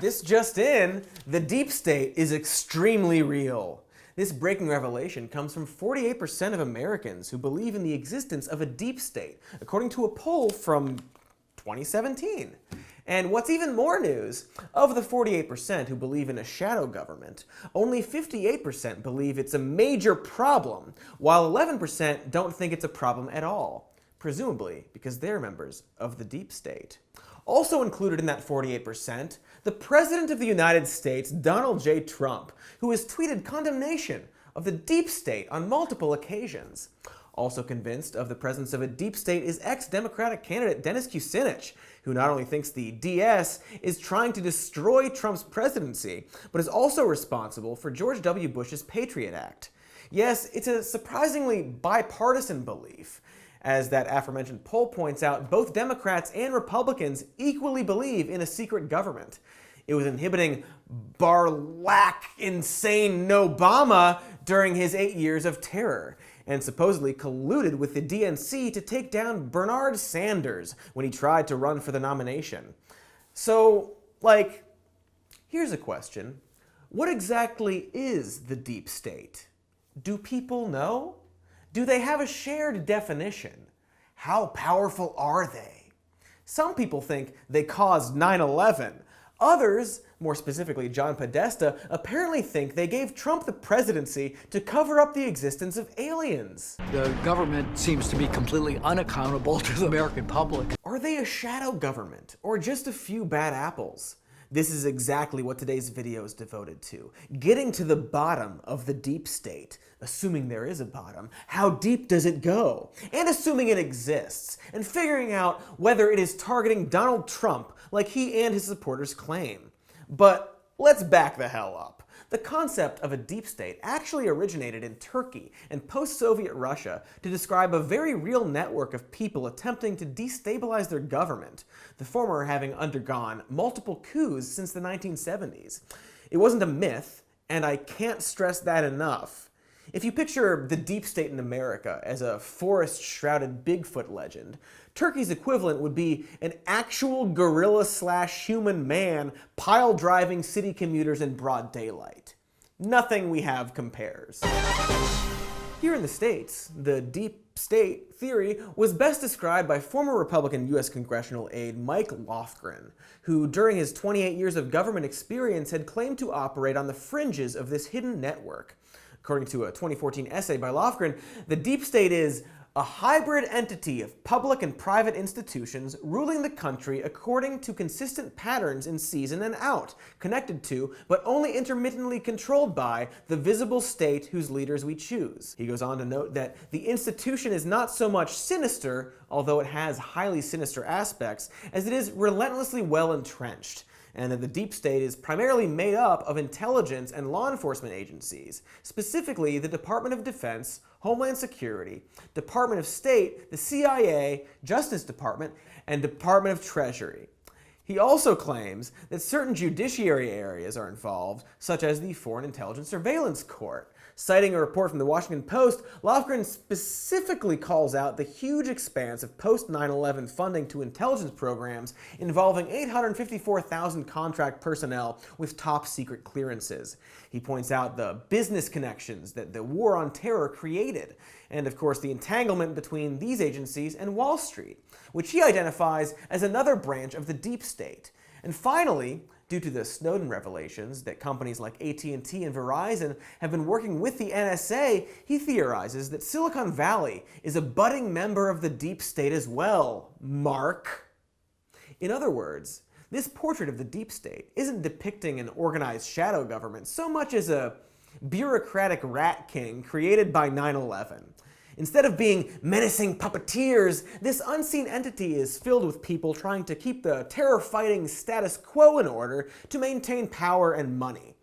This just in, the deep state is extremely real. This breaking revelation comes from 48% of Americans who believe in the existence of a deep state, according to a poll from 2017. And what's even more news, of the 48% who believe in a shadow government, only 58% believe it's a major problem, while 11% don't think it's a problem at all, presumably because they're members of the deep state. Also included in that 48%, the President of the United States, Donald J. Trump, who has tweeted condemnation of the deep state on multiple occasions. Also convinced of the presence of a deep state is ex-Democratic candidate Dennis Kucinich, who not only thinks the DS is trying to destroy Trump's presidency, but is also responsible for George W. Bush's Patriot Act. Yes, it's a surprisingly bipartisan belief. As that aforementioned poll points out, both Democrats and Republicans equally believe in a secret government. It was inhibiting Barlack insane Obama during his 8 years of terror, and supposedly colluded with the DNC to take down Bernard Sanders when he tried to run for the nomination. So, here's a question. What exactly is the deep state? Do people know? Do they have a shared definition? How powerful are they? Some people think they caused 9/11. Others, more specifically John Podesta, apparently think they gave Trump the presidency to cover up the existence of aliens. The government seems to be completely unaccountable to the American public. Are they a shadow government, or just a few bad apples? This is exactly what today's video is devoted to. Getting to the bottom of the deep state. Assuming there is a bottom, how deep does it go? And assuming it exists, and figuring out whether it is targeting Donald Trump like he and his supporters claim. But let's back the hell up. The concept of a deep state actually originated in Turkey and post-Soviet Russia to describe a very real network of people attempting to destabilize their government, the former having undergone multiple coups since the 1970s. It wasn't a myth, and I can't stress that enough. If you picture the deep state in America as a forest-shrouded Bigfoot legend, Turkey's equivalent would be an actual gorilla/human man pile-driving city commuters in broad daylight. Nothing we have compares. Here in the States, the deep state theory was best described by former Republican U.S. congressional aide Mike Lofgren, who during his 28 years of government experience had claimed to operate on the fringes of this hidden network. According to a 2014 essay by Lofgren, the deep state is a hybrid entity of public and private institutions ruling the country according to consistent patterns in season and out, connected to, but only intermittently controlled by, the visible state whose leaders we choose. He goes on to note that the institution is not so much sinister, although it has highly sinister aspects, as it is relentlessly well entrenched, and that the deep state is primarily made up of intelligence and law enforcement agencies, specifically the Department of Defense, Homeland Security, Department of State, the CIA, Justice Department, and Department of Treasury. He also claims that certain judiciary areas are involved, such as the Foreign Intelligence Surveillance Court. Citing a report from the Washington Post, Lofgren specifically calls out the huge expanse of post-9/11 funding to intelligence programs involving 854,000 contract personnel with top-secret clearances. He points out the business connections that the war on terror created, and of course the entanglement between these agencies and Wall Street, which he identifies as another branch of the deep state. And finally, due to the Snowden revelations that companies like AT&T and Verizon have been working with the NSA, he theorizes that Silicon Valley is a budding member of the deep state as well, Mark. In other words, this portrait of the deep state isn't depicting an organized shadow government so much as a bureaucratic rat king created by 9/11. Instead of being menacing puppeteers, this unseen entity is filled with people trying to keep the terror-fighting status quo in order to maintain power and money.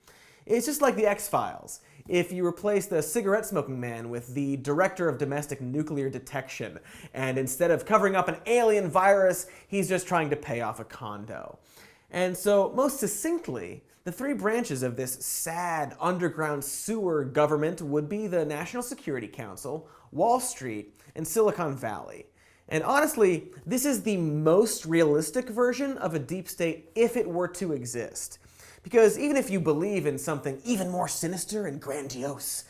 It's just like the X-Files. If you replace the cigarette-smoking man with the director of domestic nuclear detection, and instead of covering up an alien virus, he's just trying to pay off a condo. And so, most succinctly, the three branches of this sad underground sewer government would be the National Security Council, Wall Street, and Silicon Valley. And honestly, this is the most realistic version of a deep state if it were to exist. Because even if you believe in something even more sinister and grandiose,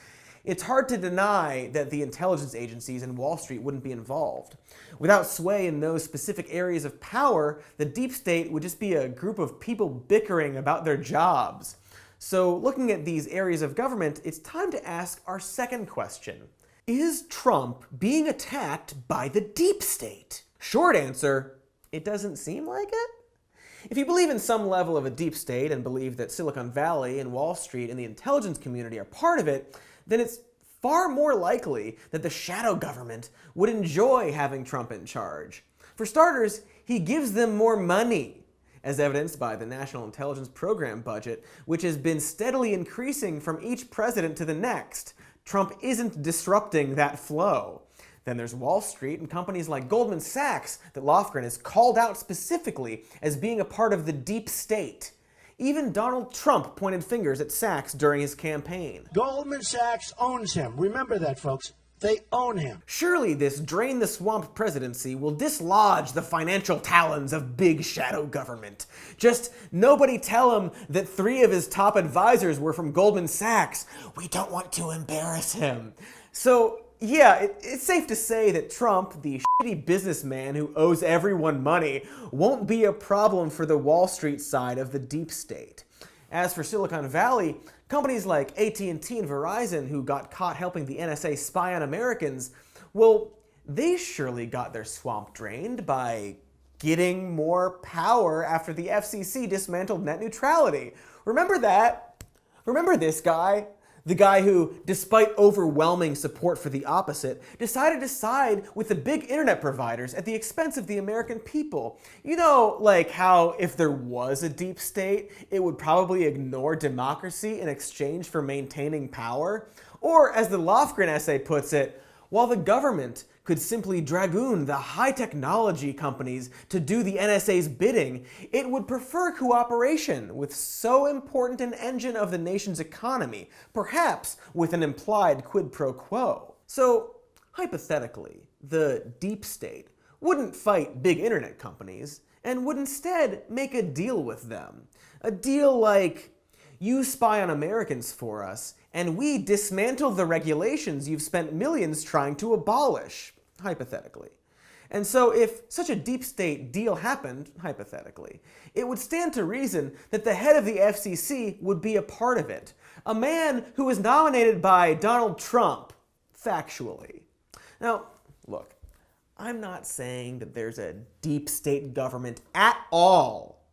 it's hard to deny that the intelligence agencies and Wall Street wouldn't be involved. Without sway in those specific areas of power, the deep state would just be a group of people bickering about their jobs. So looking at these areas of government, it's time to ask our second question. Is Trump being attacked by the deep state? Short answer, it doesn't seem like it. If you believe in some level of a deep state and believe that Silicon Valley and Wall Street and the intelligence community are part of it, then it's far more likely that the shadow government would enjoy having Trump in charge. For starters, he gives them more money, as evidenced by the National Intelligence Program budget, which has been steadily increasing from each president to the next. Trump isn't disrupting that flow. Then there's Wall Street and companies like Goldman Sachs that Lofgren has called out specifically as being a part of the deep state. Even Donald Trump pointed fingers at Sachs during his campaign. Goldman Sachs owns him. Remember that, folks. They own him. Surely this drain the swamp presidency will dislodge the financial talons of big shadow government. Just nobody tell him that 3 of his top advisors were from Goldman Sachs. We don't want to embarrass him. So yeah, it's safe to say that Trump, the shitty businessman who owes everyone money, won't be a problem for the Wall Street side of the deep state. As for Silicon Valley, companies like AT&T and Verizon who got caught helping the NSA spy on Americans, well, they surely got their swamp drained by getting more power after the FCC dismantled net neutrality. Remember that? Remember this guy? The guy who, despite overwhelming support for the opposite, decided to side with the big internet providers at the expense of the American people. You know, like how if there was a deep state, it would probably ignore democracy in exchange for maintaining power? Or, as the Lofgren essay puts it, while the government could simply dragoon the high-technology companies to do the NSA's bidding, it would prefer cooperation with so important an engine of the nation's economy, perhaps with an implied quid pro quo. So, hypothetically, the deep state wouldn't fight big internet companies and would instead make a deal with them. A deal like, you spy on Americans for us, and we dismantle the regulations you've spent millions trying to abolish, hypothetically. And so if such a deep state deal happened, hypothetically, it would stand to reason that the head of the FCC would be a part of it. A man who was nominated by Donald Trump, factually. Now, look, I'm not saying that there's a deep state government at all.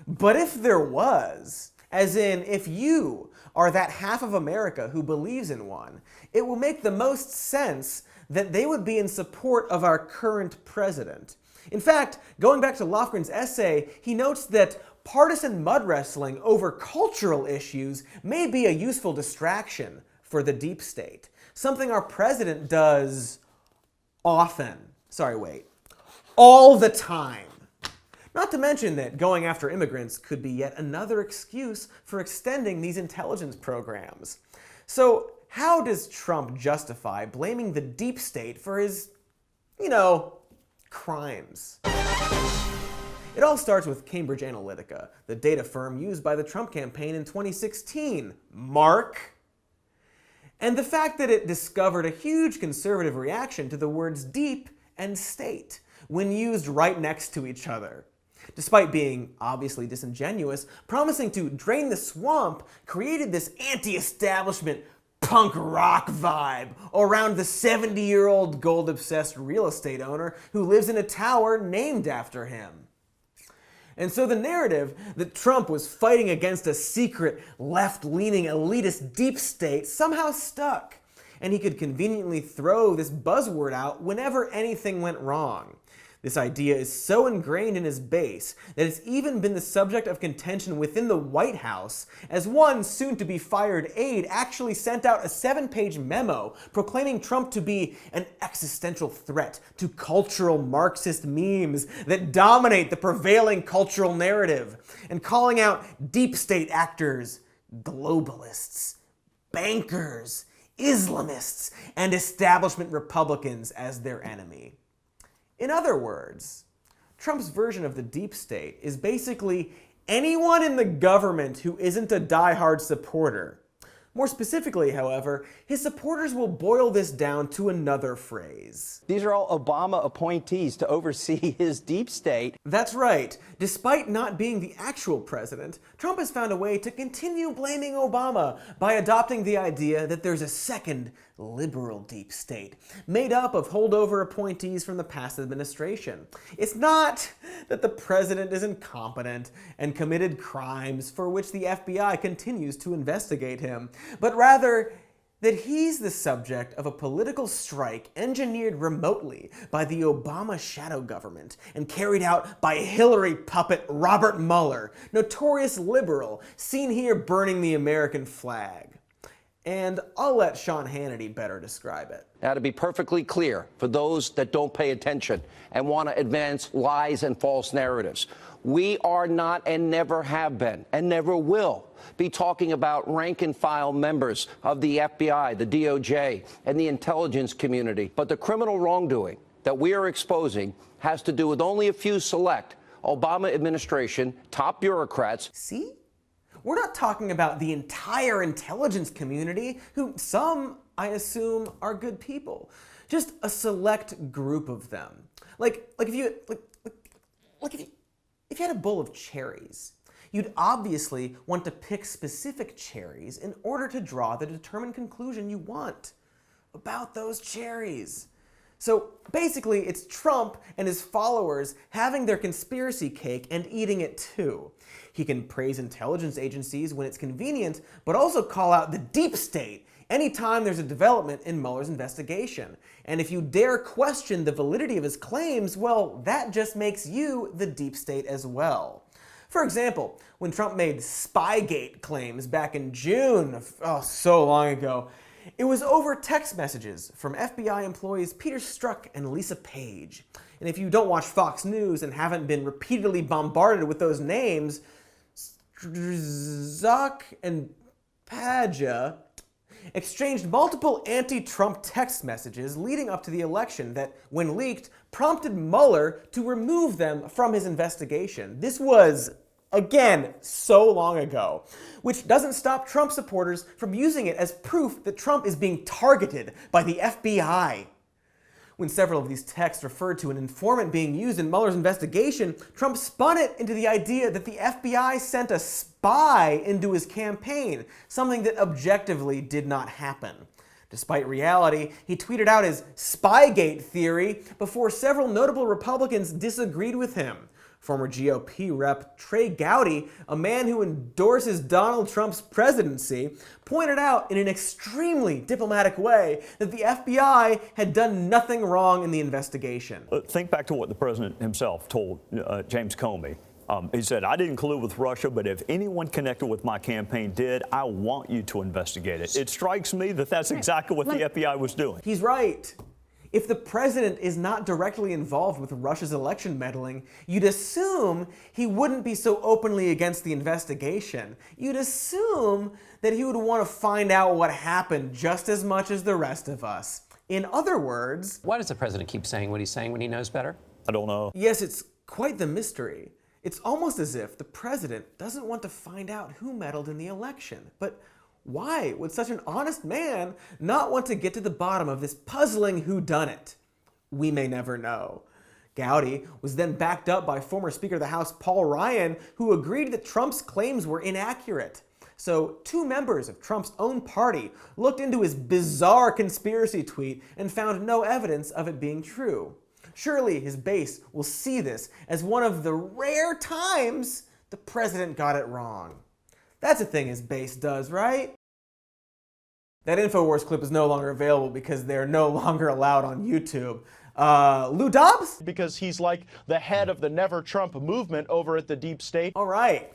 But if there was, as in, if you are that half of America who believes in one, it will make the most sense that they would be in support of our current president. In fact, going back to Lofgren's essay, he notes that partisan mud wrestling over cultural issues may be a useful distraction for the deep state, something our president does often. All the time. Not to mention that going after immigrants could be yet another excuse for extending these intelligence programs. So how does Trump justify blaming the deep state for his, crimes? It all starts with Cambridge Analytica, the data firm used by the Trump campaign in 2016. Mark. And the fact that it discovered a huge conservative reaction to the words deep and state when used right next to each other. Despite being obviously disingenuous, promising to drain the swamp created this anti-establishment punk rock vibe around the 70-year-old gold-obsessed real estate owner who lives in a tower named after him. And so the narrative that Trump was fighting against a secret, left-leaning, elitist deep state somehow stuck, and he could conveniently throw this buzzword out whenever anything went wrong. This idea is so ingrained in his base that it's even been the subject of contention within the White House, as one soon-to-be-fired aide actually sent out a 7-page memo proclaiming Trump to be an existential threat to cultural Marxist memes that dominate the prevailing cultural narrative, and calling out deep state actors, globalists, bankers, Islamists, and establishment Republicans as their enemy. In other words, Trump's version of the deep state is basically anyone in the government who isn't a diehard supporter. More specifically, however, his supporters will boil this down to another phrase. These are all Obama appointees to oversee his deep state. That's right. Despite not being the actual president, Trump has found a way to continue blaming Obama by adopting the idea that there's a second liberal deep state, made up of holdover appointees from the past administration. It's not that the president is incompetent and committed crimes for which the FBI continues to investigate him, but rather that he's the subject of a political strike engineered remotely by the Obama shadow government and carried out by Hillary puppet Robert Mueller, notorious liberal, seen here burning the American flag. And I'll let Sean Hannity better describe it. Now, to be perfectly clear, for those that don't pay attention and want to advance lies and false narratives, we are not and never have been and never will be talking about rank and file members of the FBI, the DOJ, and the intelligence community. But the criminal wrongdoing that we are exposing has to do with only a few select Obama administration top bureaucrats. See? We're not talking about the entire intelligence community, who some, I assume, are good people. Just a select group of them. If you had a bowl of cherries, you'd obviously want to pick specific cherries in order to draw the determined conclusion you want about those cherries. So basically, it's Trump and his followers having their conspiracy cake and eating it too. He can praise intelligence agencies when it's convenient, but also call out the deep state anytime there's a development in Mueller's investigation. And if you dare question the validity of his claims, well, that just makes you the deep state as well. For example, when Trump made Spygate claims back in June, so long ago, it was over text messages from FBI employees Peter Strzok and Lisa Page. And if you don't watch Fox News and haven't been repeatedly bombarded with those names, Strzok and Paja exchanged multiple anti-Trump text messages leading up to the election that, when leaked, prompted Mueller to remove them from his investigation. This was, again, so long ago, which doesn't stop Trump supporters from using it as proof that Trump is being targeted by the FBI. When several of these texts referred to an informant being used in Mueller's investigation, Trump spun it into the idea that the FBI sent a spy into his campaign, something that objectively did not happen. Despite reality, he tweeted out his Spygate theory before several notable Republicans disagreed with him. Former GOP rep Trey Gowdy, a man who endorses Donald Trump's presidency, pointed out in an extremely diplomatic way that the FBI had done nothing wrong in the investigation. Think back to what the president himself told James Comey. He said, I didn't collude with Russia, but if anyone connected with my campaign did, I want you to investigate it. It strikes me that that's exactly what the FBI was doing. He's right. If the president is not directly involved with Russia's election meddling, you'd assume he wouldn't be so openly against the investigation. You'd assume that he would want to find out what happened just as much as the rest of us. In other words... Why does the president keep saying what he's saying when he knows better? I don't know. Yes, it's quite the mystery. It's almost as if the president doesn't want to find out who meddled in the election. But why would such an honest man not want to get to the bottom of this puzzling whodunit? We may never know. Gowdy was then backed up by former Speaker of the House Paul Ryan, who agreed that Trump's claims were inaccurate. So two members of Trump's own party looked into his bizarre conspiracy tweet and found no evidence of it being true. Surely his base will see this as one of the rare times the president got it wrong. That's a thing his base does, right? That InfoWars clip is no longer available because they're no longer allowed on YouTube. Lou Dobbs? Because he's like the head of the Never Trump movement over at the deep state. All right.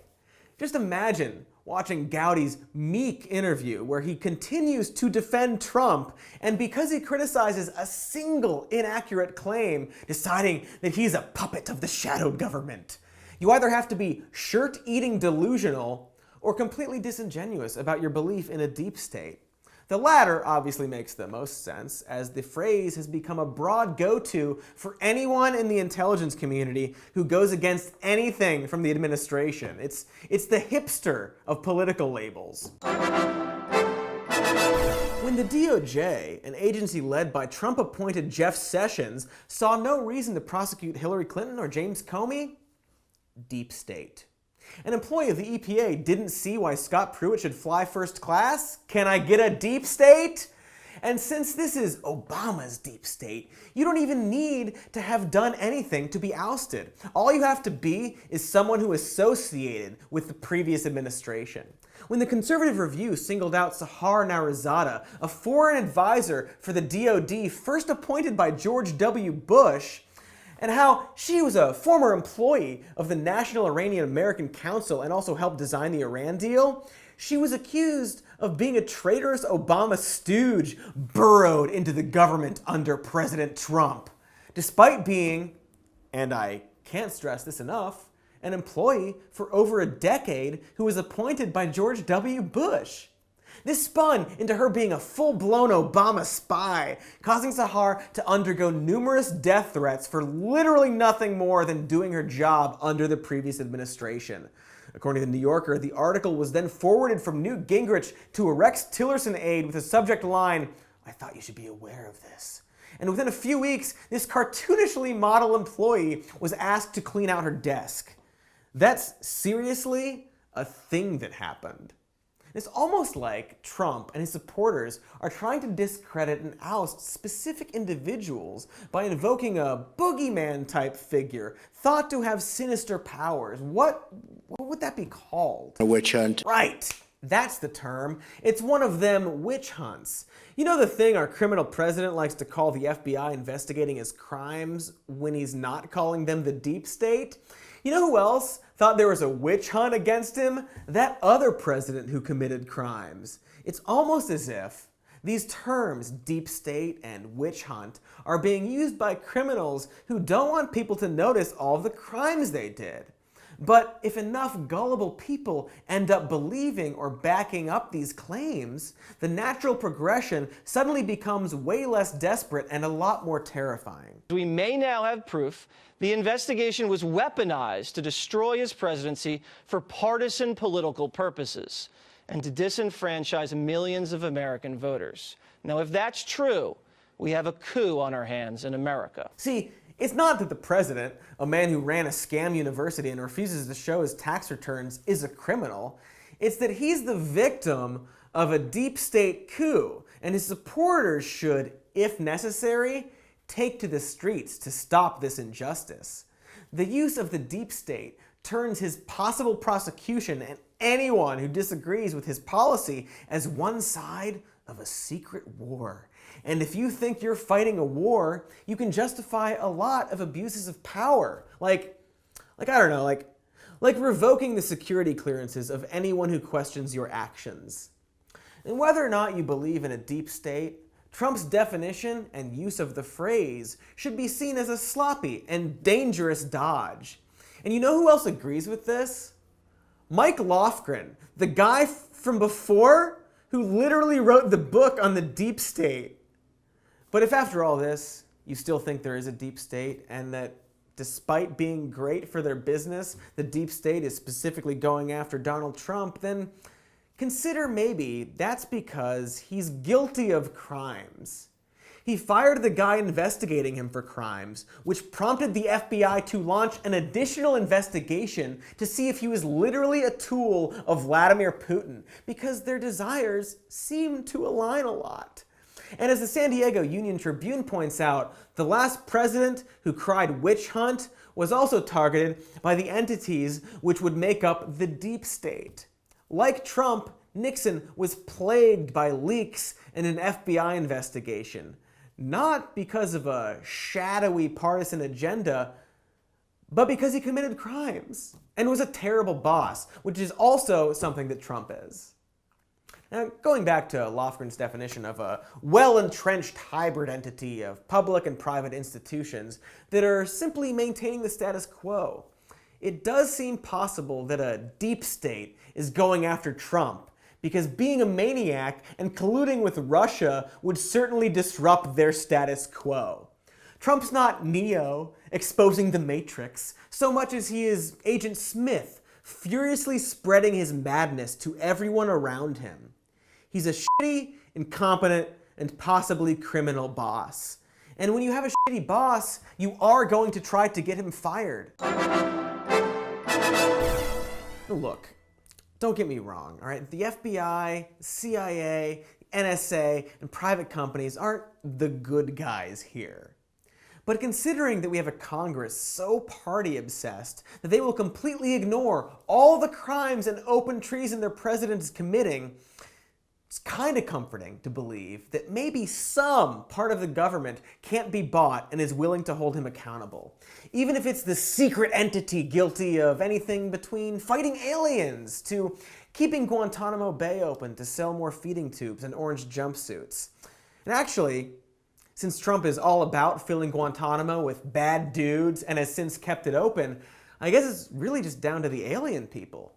Just imagine watching Gowdy's meek interview where he continues to defend Trump, and because he criticizes a single inaccurate claim, deciding that he's a puppet of the shadow government. You either have to be shirt-eating delusional or completely disingenuous about your belief in a deep state. The latter obviously makes the most sense, as the phrase has become a broad go-to for anyone in the intelligence community who goes against anything from the administration. It's the hipster of political labels. When the DOJ, an agency led by Trump-appointed Jeff Sessions, saw no reason to prosecute Hillary Clinton or James Comey, deep state. An employee of the EPA didn't see why Scott Pruitt should fly first class? Can I get a deep state? And since this is Obama's deep state, you don't even need to have done anything to be ousted. All you have to be is someone who is associated with the previous administration. When the Conservative Review singled out Sahar Narizada, a foreign advisor for the DoD first appointed by George W. Bush, and how she was a former employee of the National Iranian-American Council and also helped design the Iran deal, she was accused of being a traitorous Obama stooge burrowed into the government under President Trump, despite being, and I can't stress this enough, an employee for over a decade who was appointed by George W. Bush. This spun into her being a full-blown Obama spy, causing Sahar to undergo numerous death threats for literally nothing more than doing her job under the previous administration. According to The New Yorker, the article was then forwarded from Newt Gingrich to a Rex Tillerson aide with the subject line, "I thought you should be aware of this." And within a few weeks, this cartoonishly model employee was asked to clean out her desk. That's seriously a thing that happened. It's almost like Trump and his supporters are trying to discredit and oust specific individuals by invoking a boogeyman type figure thought to have sinister powers. What would that be called? A witch hunt. Right. That's the term. It's one of them witch hunts. You know the thing our criminal president likes to call the FBI investigating his crimes when he's not calling them the deep state? You know who else thought there was a witch hunt against him? That other president who committed crimes. It's almost as if these terms, deep state and witch hunt, are being used by criminals who don't want people to notice all the crimes they did. But if enough gullible people end up believing or backing up these claims, the natural progression suddenly becomes way less desperate and a lot more terrifying. We may now have proof the investigation was weaponized to destroy his presidency for partisan political purposes and to disenfranchise millions of American voters. Now, if that's true, we have a coup on our hands in America. See, it's not that the president, a man who ran a scam university and refuses to show his tax returns, is a criminal. It's that he's the victim of a deep state coup, and his supporters should, if necessary, take to the streets to stop this injustice. The use of the deep state turns his possible prosecution and anyone who disagrees with his policy as one side of a secret war. And if you think you're fighting a war, you can justify a lot of abuses of power. Like revoking the security clearances of anyone who questions your actions. And whether or not you believe in a deep state, Trump's definition and use of the phrase should be seen as a sloppy and dangerous dodge. And you know who else agrees with this? Mike Lofgren, the guy from before who literally wrote the book on the deep state. But if after all this, you still think there is a deep state and that despite being great for their business, the deep state is specifically going after Donald Trump, then consider maybe that's because he's guilty of crimes. He fired the guy investigating him for crimes, which prompted the FBI to launch an additional investigation to see if he was literally a tool of Vladimir Putin, because their desires seem to align a lot. And as the San Diego Union Tribune points out, the last president who cried witch hunt was also targeted by the entities which would make up the deep state. Like Trump, Nixon was plagued by leaks and an FBI investigation, not because of a shadowy partisan agenda, but because he committed crimes and was a terrible boss, which is also something that Trump is. Now, going back to Lofgren's definition of a well-entrenched hybrid entity of public and private institutions that are simply maintaining the status quo, it does seem possible that a deep state is going after Trump because being a maniac and colluding with Russia would certainly disrupt their status quo. Trump's not Neo, exposing the Matrix, so much as he is Agent Smith, furiously spreading his madness to everyone around him. He's a shitty, incompetent, and possibly criminal boss. And when you have a shitty boss, you are going to try to get him fired. Look, don't get me wrong, all right? The FBI, CIA, NSA, and private companies aren't the good guys here. But considering that we have a Congress so party-obsessed that they will completely ignore all the crimes and open treason their president is committing, it's kind of comforting to believe that maybe some part of the government can't be bought and is willing to hold him accountable. Even if it's the secret entity guilty of anything between fighting aliens to keeping Guantanamo Bay open to sell more feeding tubes and orange jumpsuits. And actually, since Trump is all about filling Guantanamo with bad dudes and has since kept it open, I guess it's really just down to the alien people.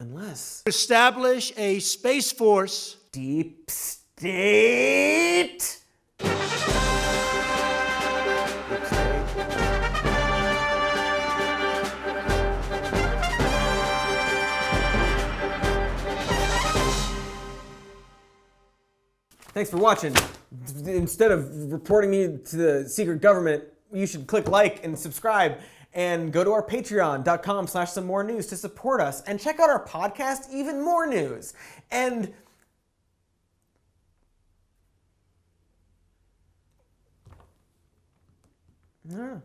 Unless... Establish a space force. Deep state? Thanks for watching. Instead of reporting me to the secret government, you should click like and subscribe and go to our patreon.com/somemorenews to support us and check out our podcast, Even More News. And I don't know.